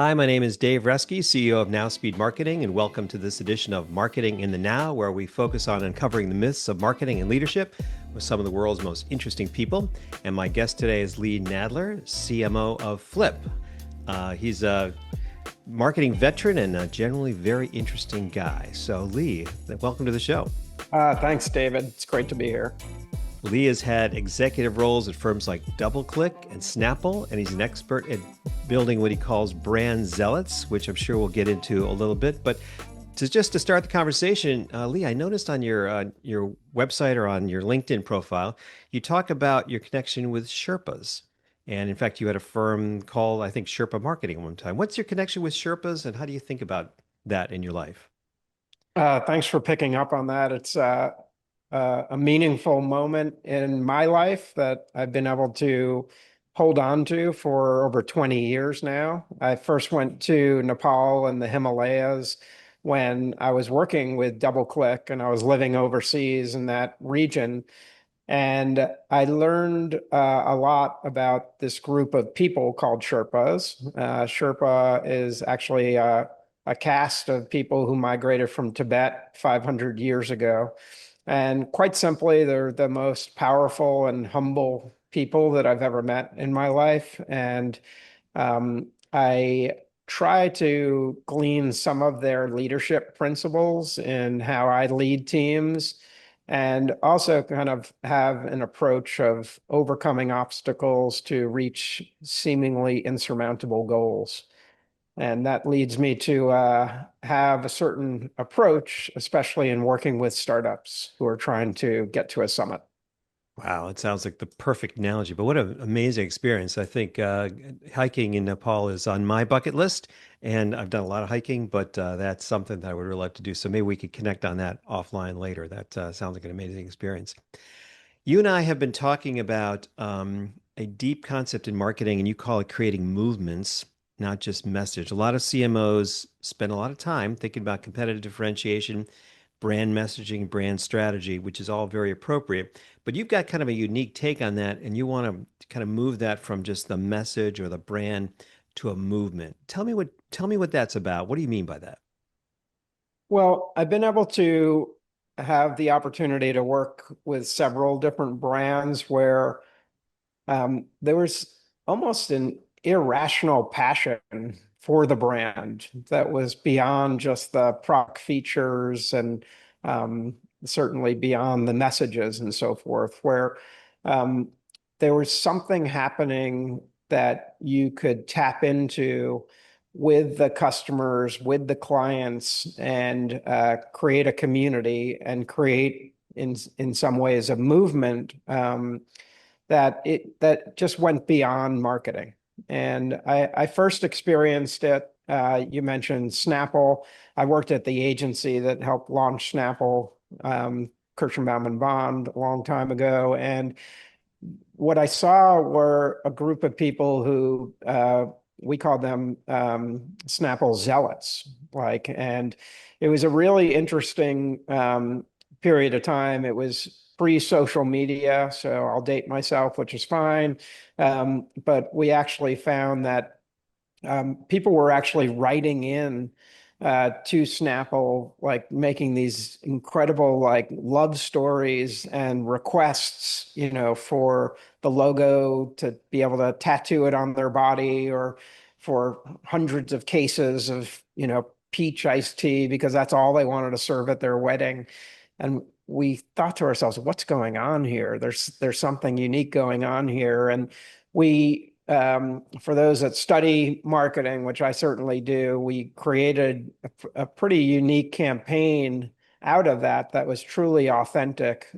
Hi, my name is Dave Reske, CEO of Now Speed Marketing, and welcome to this edition of Marketing in the Now, where we focus on uncovering the myths of marketing and leadership with some of the world's most interesting people. And my guest today is Lee Nadler, CMO of Flip. He's a marketing veteran and a generally very interesting guy. So, Lee, welcome to the show. Thanks, David. It's great to be here. Lee has had executive roles at firms like DoubleClick and Snapple, and he's an expert at building what he calls brand zealots, which I'm sure we'll get into a little bit. But to start the conversation, Lee, I noticed on your website or on your LinkedIn profile, you talk about your connection with Sherpas. And in fact, you had a firm called, I think, Sherpa Marketing at one time. What's your connection with Sherpas, and how do you think about that in your life? Thanks for picking up on that. It's a meaningful moment in my life that I've been able to hold on to for over 20 years now. I first went to Nepal and the Himalayas when I was working with DoubleClick and I was living overseas in that region. And I learned a lot about this group of people called Sherpas. Sherpa is actually a caste of people who migrated from Tibet 500 years ago. And quite simply, they're the most powerful and humble people that I've ever met in my life. And I try to glean some of their leadership principles in how I lead teams, and also kind of have an approach of overcoming obstacles to reach seemingly insurmountable goals. And that leads me to have a certain approach, especially in working with startups who are trying to get to a summit. Wow, it sounds like the perfect analogy, but what an amazing experience. I think hiking in Nepal is on my bucket list, and I've done a lot of hiking, but that's something that I would really like to do. So maybe we could connect on that offline later. That sounds like an amazing experience. You and I have been talking about a deep concept in marketing, and you call it creating movements, not just message. A lot of CMOs spend a lot of time thinking about competitive differentiation, brand messaging, brand strategy, which is all very appropriate. But you've got kind of a unique take on that, and you want to kind of move that from just the message or the brand to a movement. Tell me what that's about. What do you mean by that? Well, I've been able to have the opportunity to work with several different brands where there was almost an irrational passion for the brand that was beyond just the product features and certainly beyond the messages and so forth, where um, there was something happening that you could tap into with the customers, with the clients, and create a community and create in some ways a movement that just went beyond marketing. And I first experienced it. You mentioned Snapple. I worked at the agency that helped launch Snapple, Kirschenbaum and Bond, a long time ago. And what I saw were a group of people who we called them Snapple zealots. And it was a really interesting period of time. It was pre-social media, so I'll date myself, which is fine. But we actually found that people were actually writing in to Snapple, like making these incredible like love stories and requests, for the logo to be able to tattoo it on their body, or for hundreds of cases of, peach iced tea because that's all they wanted to serve at their wedding. And we thought to ourselves, what's going on here? There's something unique going on here. And we for those that study marketing, which I certainly do, we created a pretty unique campaign out of that was truly authentic,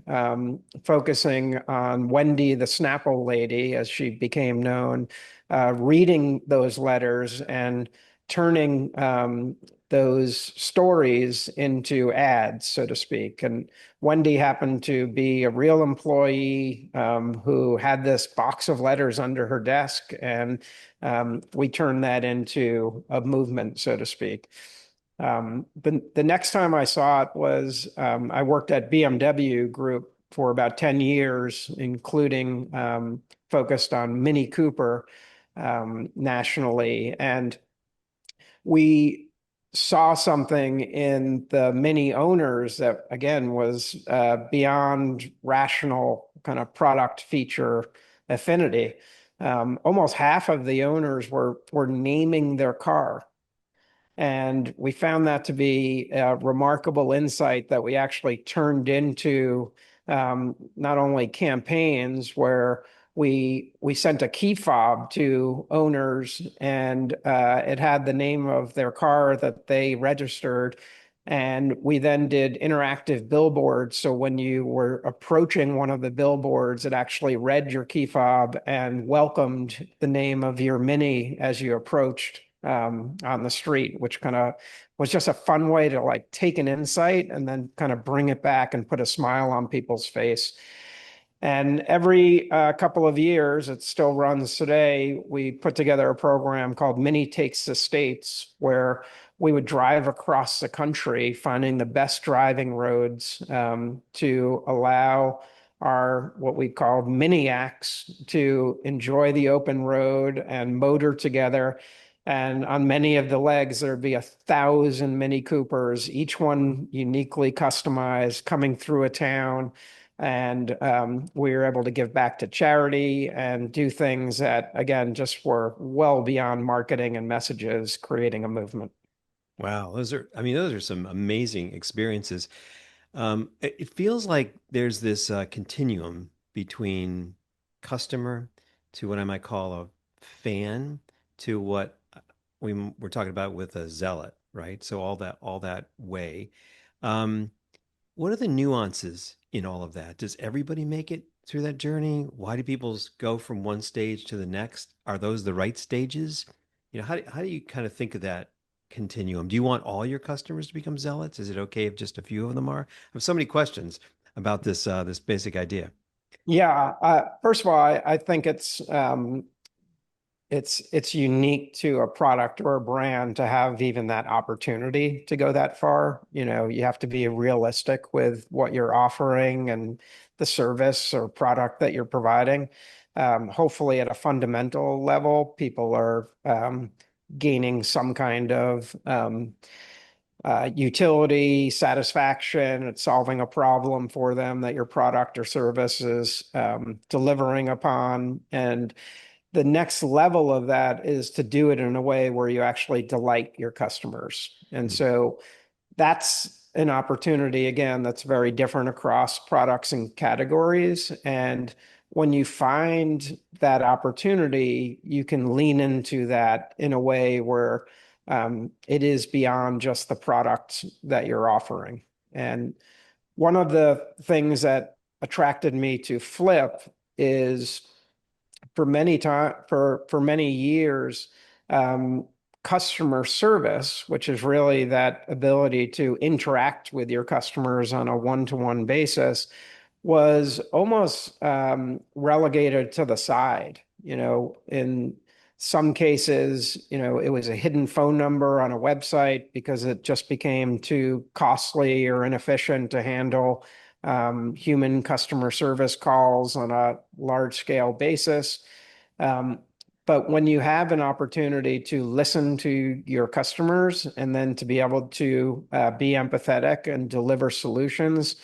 focusing on Wendy, the Snapple lady, as she became known, reading those letters and turning those stories into ads, so to speak. And Wendy happened to be a real employee who had this box of letters under her desk, and we turned that into a movement, so to speak. The next time I saw it was I worked at BMW Group for about 10 years, including focused on Mini Cooper nationally. And we saw something in the mini owners that, again, was beyond rational kind of product feature affinity. Almost half of the owners were naming their car. And we found that to be a remarkable insight that we actually turned into not only campaigns where we sent a key fob to owners, and it had the name of their car that they registered. And we then did interactive billboards. So when you were approaching one of the billboards, it actually read your key fob and welcomed the name of your Mini as you approached on the street, which kind of was just a fun way to like take an insight and then kind of bring it back and put a smile on people's face. And every couple of years, it still runs today, we put together a program called Mini Takes the States, where we would drive across the country, finding the best driving roads to allow our what we called miniacs to enjoy the open road and motor together. And on many of the legs, there'd be 1,000 Mini Coopers, each one uniquely customized, coming through a town. And we were able to give back to charity and do things that, again, just were well beyond marketing and messages, creating a movement. Wow, I mean, those are some amazing experiences. It feels like there's this continuum between customer to what I might call a fan to what we're talking about with a zealot, right? So all that way. Um, what are the nuances in all of that? Does everybody make it through that journey? Why do people go from one stage to the next? Are those the right stages? How do you kind of think of that continuum? Do you want all your customers to become zealots? Is it okay if just a few of them are? I have so many questions about this basic idea. Yeah, first of all, I think it's unique to a product or a brand to have even that opportunity to go that far. You know, you have to be realistic with what you're offering and the service or product that you're providing. Hopefully, at a fundamental level, people are gaining some kind of utility, satisfaction, it's solving a problem for them that your product or service is delivering upon. And the next level of that is to do it in a way where you actually delight your customers. And Mm. so that's an opportunity, again, that's very different across products and categories. And when you find that opportunity, you can lean into that in a way where it is beyond just the product that you're offering. And one of the things that attracted me to Flip is for many years, um, customer service, which is really that ability to interact with your customers on a one-to-one basis, was almost relegated to the side. You know, in some cases, you know, it was a hidden phone number on a website because it just became too costly or inefficient to handle human customer service calls on a large scale basis. Um, but when you have an opportunity to listen to your customers and then to be able to be empathetic and deliver solutions,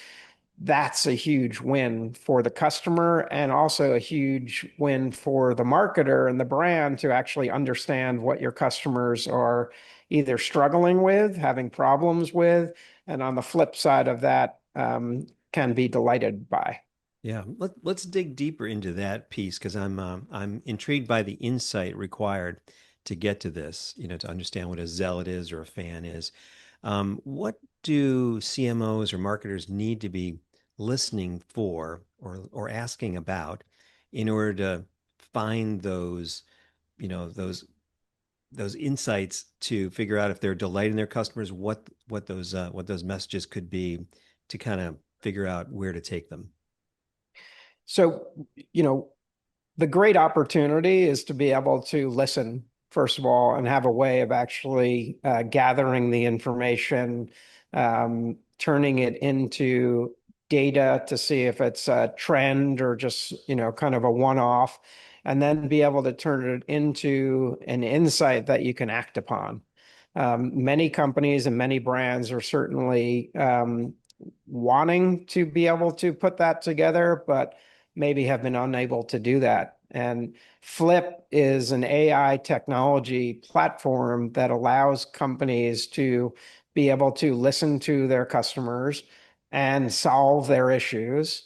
that's a huge win for the customer and also a huge win for the marketer and the brand to actually understand what your customers are either struggling with, having problems with, and on the flip side of that, can be delighted by. Yeah, let's dig deeper into that piece because I'm intrigued by the insight required to get to this, to understand what a zealot is or a fan is. What do CMOs or marketers need to be listening for or asking about in order to find those, you know, those insights to figure out if they're delighting their customers, what those messages could be to kind of figure out where to take them. So, you know, the great opportunity is to be able to listen, first of all, and have a way of actually gathering the information, turning it into data to see if it's a trend or just, you know, kind of a one-off, and then be able to turn it into an insight that you can act upon. Many companies and many brands are certainly wanting to be able to put that together, but maybe have been unable to do that. And Flip is an AI technology platform that allows companies to be able to listen to their customers and solve their issues,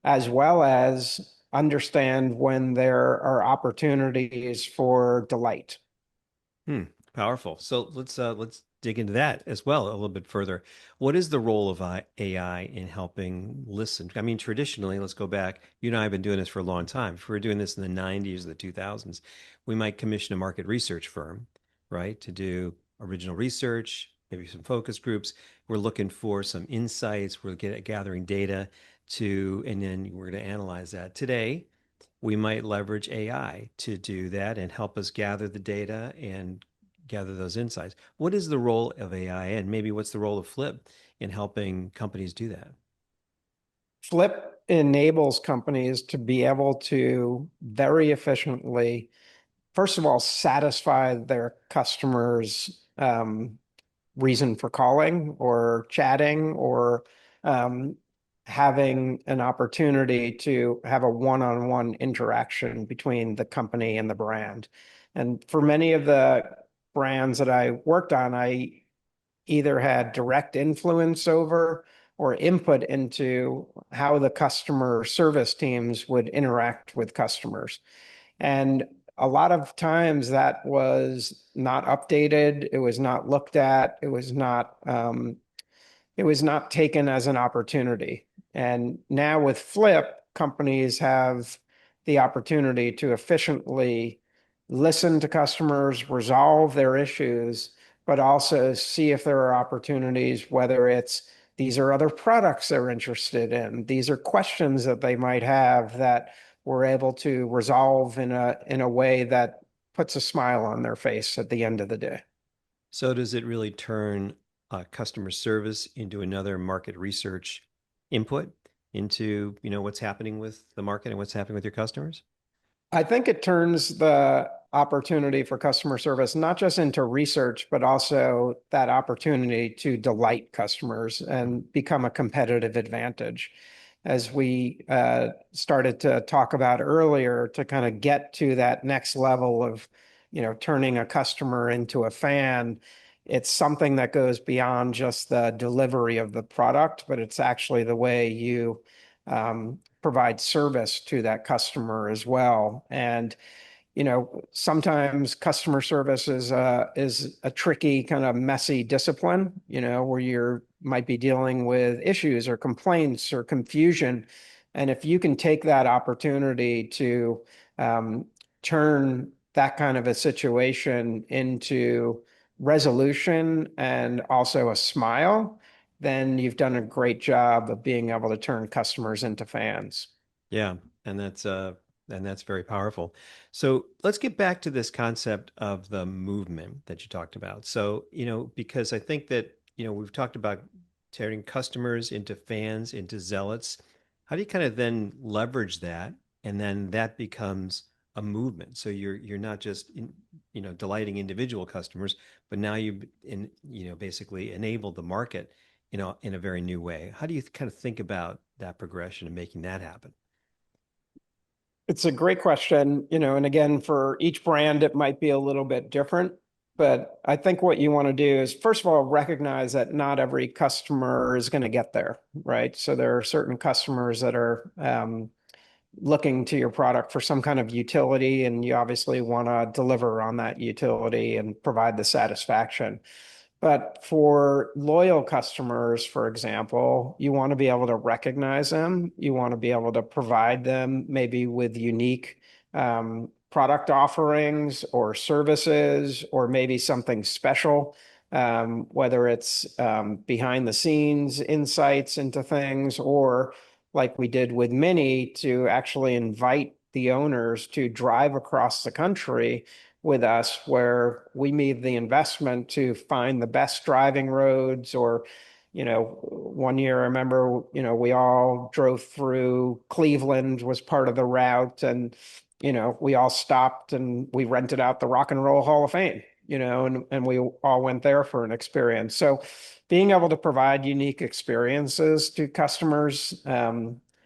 as well as understand when there are opportunities for delight. Hmm, powerful. So let's dig into that as well a little bit further. What is the role of AI in helping listen? I mean, traditionally, let's go back. You and I have been doing this for a long time. If we were doing this in the 90s or the 2000s, we might commission a market research firm, right, to do original research, maybe some focus groups. We're looking for some insights. Gathering data and then we're going to analyze that. Today, we might leverage AI to do that and help us gather the data and gather those insights. What is the role of AI, and maybe what's the role of Flip in helping companies do that? Flip enables companies to be able to very efficiently, first of all, satisfy their customers' reason for calling or chatting or um, having an opportunity to have a one-on-one interaction between the company and the brand. And for many of the brands that I worked on, I either had direct influence over or input into how the customer service teams would interact with customers. And a lot of times that was not updated, it was not looked at, it was not taken as an opportunity. And now with Flip, companies have the opportunity to efficiently listen to customers, resolve their issues, but also see if there are opportunities, whether it's these are other products they're interested in, these are questions that they might have that we're able to resolve in a way that puts a smile on their face at the end of the day. So, does it really turn customer service into another market research input into what's happening with the market and what's happening with your customers? I think it turns the opportunity for customer service not just into research, but also that opportunity to delight customers and become a competitive advantage. As we started to talk about earlier, to kind of get to that next level of, turning a customer into a fan, it's something that goes beyond just the delivery of the product, but it's actually the way you provide service to that customer as well. And sometimes customer service is a tricky kind of messy discipline, where you might be dealing with issues or complaints or confusion. And if you can take that opportunity to um, turn that kind of a situation into resolution and also a smile, then you've done a great job of being able to turn customers into fans. Yeah, and that's very powerful. So let's get back to this concept of the movement that you talked about. So, because I think that, we've talked about turning customers into fans, into zealots. How do you kind of then leverage that? And then that becomes a movement. So you're not just delighting individual customers, but now basically enabled the market, in a very new way. How do you kind of think about that progression and making that happen? It's a great question, and again, for each brand, it might be a little bit different. But I think what you want to do is, first of all, recognize that not every customer is going to get there, right? So there are certain customers that are looking to your product for some kind of utility, and you obviously want to deliver on that utility and provide the satisfaction. But for loyal customers, for example, you want to be able to recognize them. You want to be able to provide them maybe with unique product offerings or services, or maybe something special, whether it's behind the scenes insights into things, or like we did with Mini, to actually invite the owners to drive across the country with us, where we made the investment to find the best driving roads. Or, one year I remember, we all drove through Cleveland was part of the route, and we all stopped and we rented out the Rock and Roll Hall of Fame. and we all went there for an experience. So being able to provide unique experiences to customers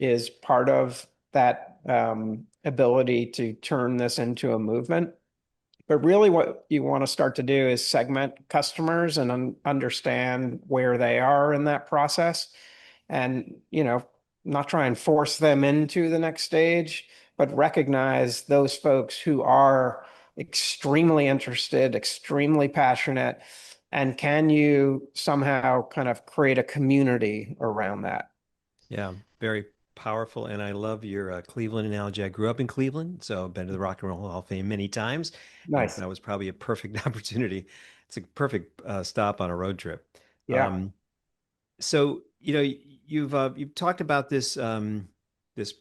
is part of that ability to turn this into a movement. But really, what you want to start to do is segment customers and understand where they are in that process. And, not try and force them into the next stage, but recognize those folks who are extremely interested, extremely passionate, and can you somehow kind of create a community around that? Yeah, very powerful. And I love your Cleveland analogy. I grew up in Cleveland, so I've been to the Rock and Roll Hall of Fame many times, and Nice. that was probably a perfect opportunity. It's a perfect stop on a road trip. Yeah. Um, so, you've talked about this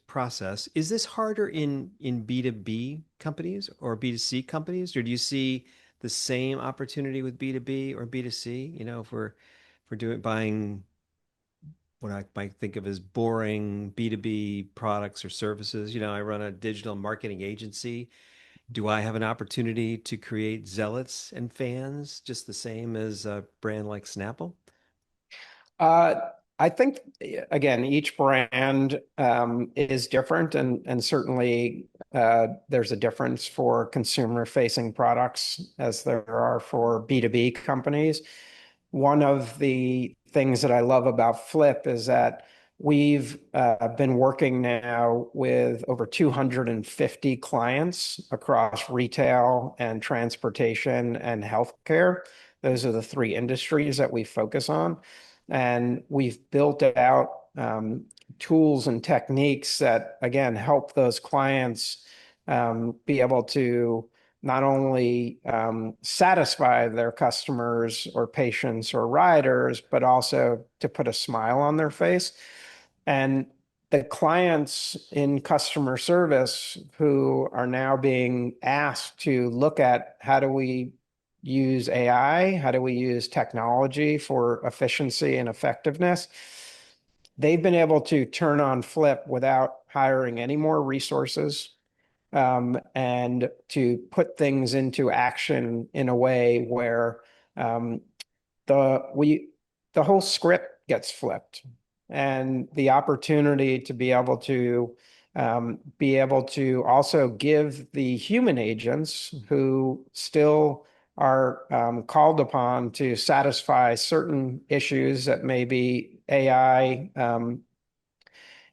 process. Is this harder in B2B companies or B2C companies, or do you see the same opportunity with B2B or B2C? If we're doing buying what I might think of as boring B2B products or services. I run a digital marketing agency. Do I have an opportunity to create zealots and fans just the same as a brand like Snapple? Uh, I think again, each brand is different, and certainly there's a difference for consumer-facing products as there are for B2B companies. One of the things that I love about Flip is that we've been working now with over 250 clients across retail and transportation and healthcare. Those are the three industries that we focus on. And we've built out tools and techniques that, again, help those clients be able to not only satisfy their customers or patients or riders, but also to put a smile on their face. And the clients in customer service who are now being asked to look at how do we use AI, how do we use technology for efficiency and effectiveness, they've been able to turn on Flip without hiring any more resources and to put things into action in a way where um, the we the whole script gets flipped, and the opportunity to be able to also give the human agents who still are called upon to satisfy certain issues that maybe AI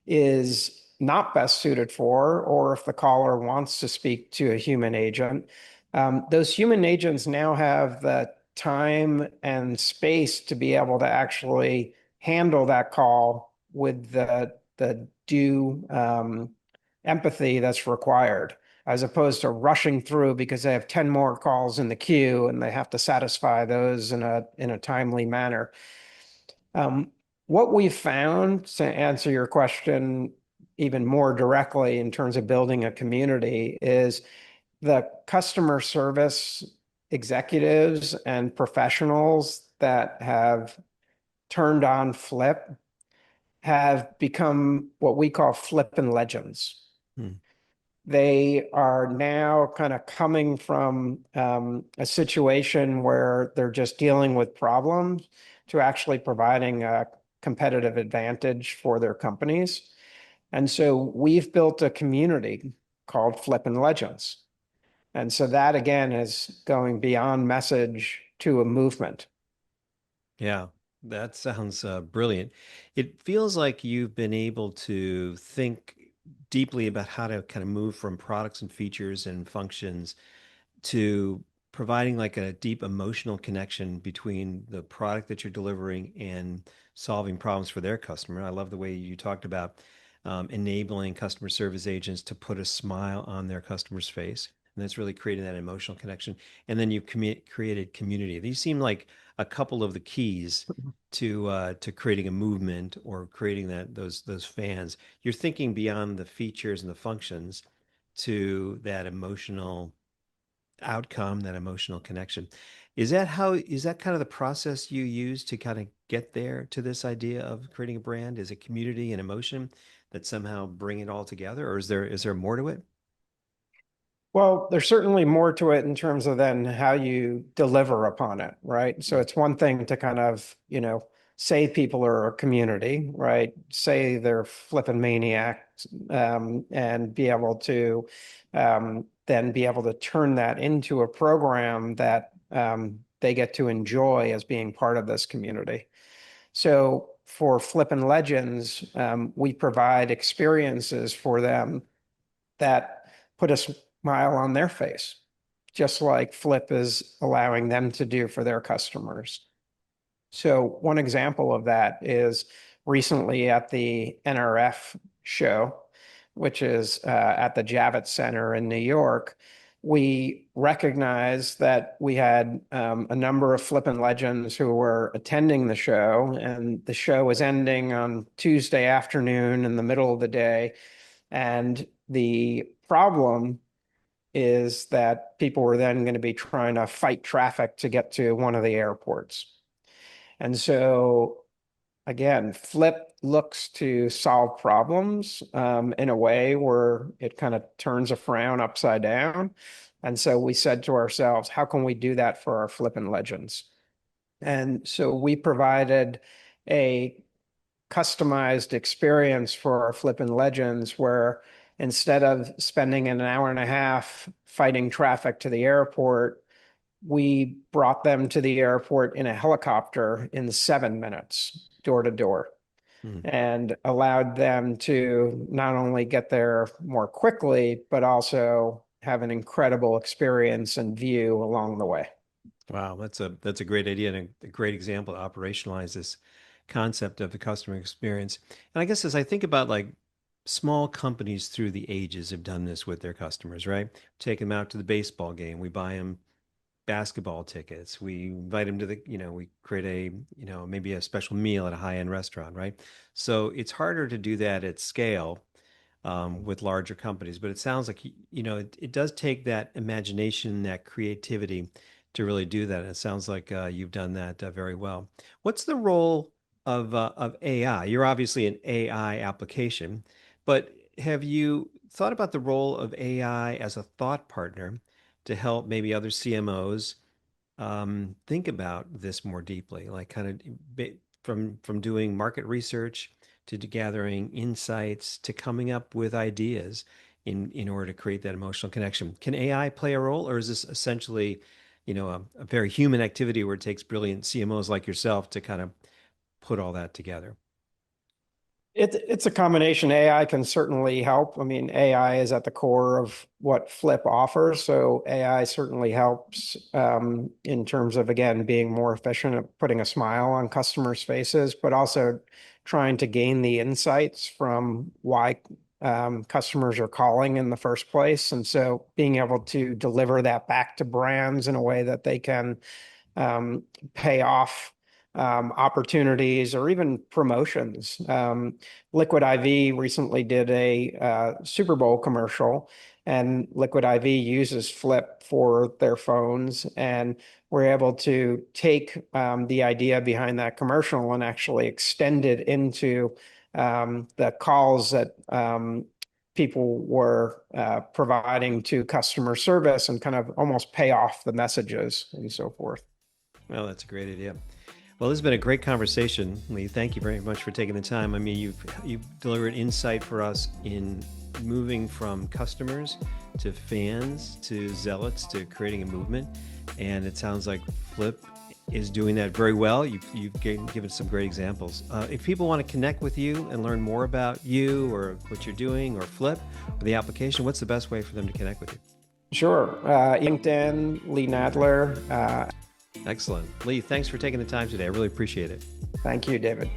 is not best suited for, or if the caller wants to speak to a human agent, those human agents now have the time and space to be able to actually handle that call with the due empathy that's required, as opposed to rushing through because they have 10 more calls in the queue and they have to satisfy those in a timely manner. Um, what we've found, to answer your question even more directly in terms of building a community, is the customer service executives and professionals that have turned on Flip have become what we call flippin' legends. Hmm. They are now kind of coming from a situation where they're just dealing with problems to actually providing a competitive advantage for their companies. And so we've built a community called Flippin' Legends. And so that again is going beyond message to a movement. Yeah, that sounds brilliant. It feels like you've been able to think deeply about how to kind of move from products and features and functions to providing like a deep emotional connection between the product that you're delivering and solving problems for their customer. I love the way you talked about enabling customer service agents to put a smile on their customer's face. And that's really creating that emotional connection. And then you've created community. These seem like a couple of the keys to creating a movement or creating those fans. You're thinking beyond the features and the functions to that emotional outcome, that emotional connection. Is that kind of the process you use to kind of get there to this idea of creating a brand? Is it community and emotion that somehow bring it all together, or is there more to it? Well, there's certainly more to it in terms of then how you deliver upon it, right? So it's one thing to kind of, say people are a community, right? Say they're flipping maniacs, and be able to then be able to turn that into a program that they get to enjoy as being part of this community. So for Flippin' Legends, we provide experiences for them that put a smile on their face, just like Flip is allowing them to do for their customers. So one example of that is recently at the NRF show, which is at the Javits Center in New York. We recognized that we had a number of Flippin' Legends who were attending the show, and the show was ending on Tuesday afternoon in the middle of the day. And the problem is that people were then going to be trying to fight traffic to get to one of the airports. And so, again, Flip looks to solve problems in a way where it kind of turns a frown upside down. And so we said to ourselves, how can we do that for our Flippin' Legends? And so we provided a customized experience for our Flippin' Legends where instead of spending an hour and a half fighting traffic to the airport, we brought them to the airport in a helicopter in 7 minutes, door to door, Hmm. and allowed them to not only get there more quickly, but also have an incredible experience and view along the way. Wow, that's a great idea and a great example to operationalize this concept of the customer experience. And I guess as I think about like small companies through the ages have done this with their customers, right? Take them out to the baseball game. We buy them basketball tickets. We invite them to we create maybe a special meal at a high-end restaurant, right? So it's harder to do that at scale with larger companies, but it sounds like, it does take that imagination, that creativity to really do that. And it sounds like you've done that very well. What's the role of AI? You're obviously an AI application, but have you thought about the role of AI as a thought partner to help maybe other CMOs think about this more deeply, like kind of from doing market research to gathering insights to coming up with ideas in order to create that emotional connection. Can AI play a role, or is this essentially, a very human activity where it takes brilliant CMOs like yourself to kind of put all that together? It's a combination. AI can certainly help. I mean, AI is at the core of what Flip offers. So AI certainly helps in terms of, again, being more efficient at putting a smile on customers' faces, but also trying to gain the insights from why customers are calling in the first place. And so being able to deliver that back to brands in a way that they can pay off opportunities or even promotions. Liquid IV recently did a Super Bowl commercial, and Liquid IV uses Flip for their phones. And we're able to take the idea behind that commercial and actually extend it into the calls that people were providing to customer service and kind of almost pay off the messages and so forth. Well, that's a great idea. Well, this has been a great conversation, Lee. Thank you very much for taking the time. I mean, you've delivered insight for us in moving from customers to fans to zealots to creating a movement, and it sounds like Flip is doing that very well. You've given some great examples. If people want to connect with you and learn more about you or what you're doing or Flip or the application, what's the best way for them to connect with you? Sure. LinkedIn, Lee Nadler. Excellent. Lee, thanks for taking the time today. I really appreciate it. Thank you, David.